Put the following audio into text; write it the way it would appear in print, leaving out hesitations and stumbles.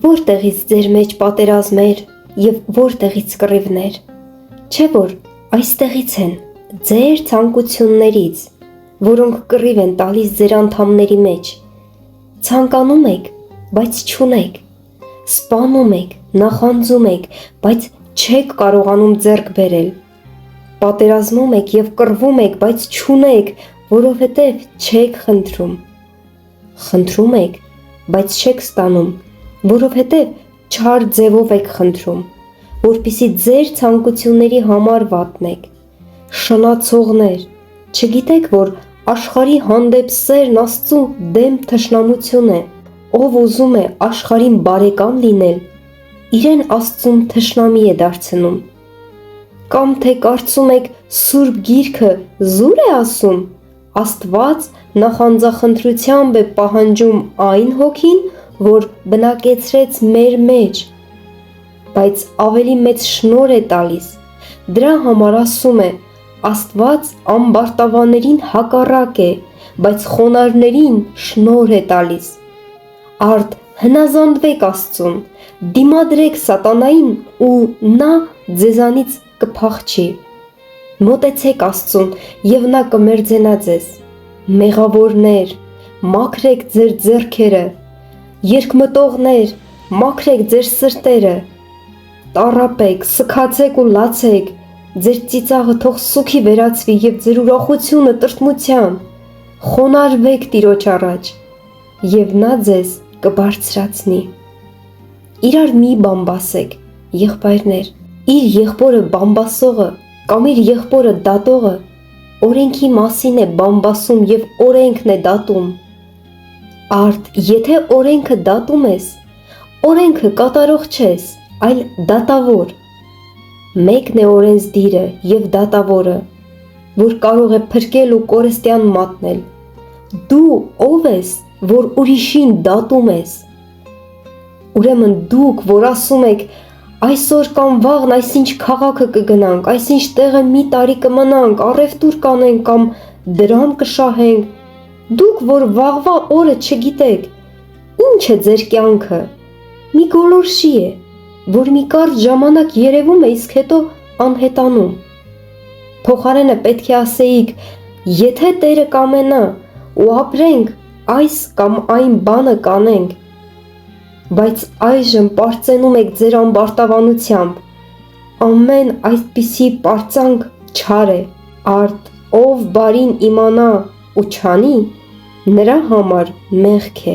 Որտեղից ձեր մեջ պատերազմեր և որտեղից կռիվներ, չէ որ այստեղից են, ձեր ցանկություններից, որոնք կռիվ են տալիս ձեր անդամների մեջ, ցանկանում եք, բայց չունեք, սպանում եք, նախանձում եք, բայց չեք կարողանում ձեռք բերել, պատերազմում եք և կռվում եք, բայց չունեք, որովհետև չեք խնդրում, խնդրում եք, բայց չեք ստանում, որովհետև չար ձևով եք խնդրում, որպեսզի ձեր ցանկությունների համար վատնեք, շնացողներ, չգիտեք, որ աշխարհի հանդեպ սերն Աստծու դեմ թշնամություն է, ով ուզում է աշխարհին բարեկամ լինել, իրեն Աստծուն թշնամի է դարձնում, կամ թե կարծում եք Սուրբ Գիրքը զուր է ասում, Աստված նախանձախնդրությամբ է պահանջում այն Հոգին, որ բնակեցրեց մեր մեջ, բայց ավելի մեծ շնորհ է տալիս, դրա համար ասում է, Աստված ամբարտավաններին հակառակ է, բայց խոնարհներին շնորհ է տալիս, արդ հնազանդվեք Աստծուն, դիմադրեք սատանային ու նա ձեզանից կփախչի, մոտեցեք Աստծուն և նա կմերձենա ձեզ, մեղավորներ, մաքրեք ձեր ձեռքերը, երկմտողներ, մաքրեք ձեր սրտերը, տառապեք, սգացեք ու լացեք, ձեր ծիծաղը թող սուգի վերածվի և ձեր ուրախությունը տրտմության, խոնարհվեք Տիրոջ առաջ և նա ձեզ կբարձրացնի, իրար մի բամբասեք, եղբայրներ, իր եղբորը բամբասողը կամ իր եղբորը դատողը օրենքի մասին է բամբասում և օրենքն է դատում, արդ եթե օրենքը դատում ես, օրենքը կատարող չես, այլ դատավոր, մեկն է օրենսդիրը և դատավորը, որ կարող է փրկել ու կորստյան մատնել, դու ով ես, որ ուրիշին դատում ես, ուրեմն դուք, որ ասում եք, այսօր կամ վաղն այսինչ քաղաքը կգնանք, այսինչ տեղը մի տարի կմնանք, առևտուր կանենք կամ դրամ կշահենք, դուք, որ վաղվա օրը չգիտեք, ինչ է ձեր կյանքը, մի գոլորշի է, որ մի կարճ ժամանակ երևում է, իսկ հետո անհետանում, փոխարենը պետք է ասեիք, եթե Տերը կամենա ու ապրենք, այս կամ այն բանը կանենք, բայց այժմ պարծենում եք ձեր ամբարտավանությամբ, ամեն այդպիսի պարծանք չար է, արդ ով բարին իմանա ու չանի, նրա համար մեղք է։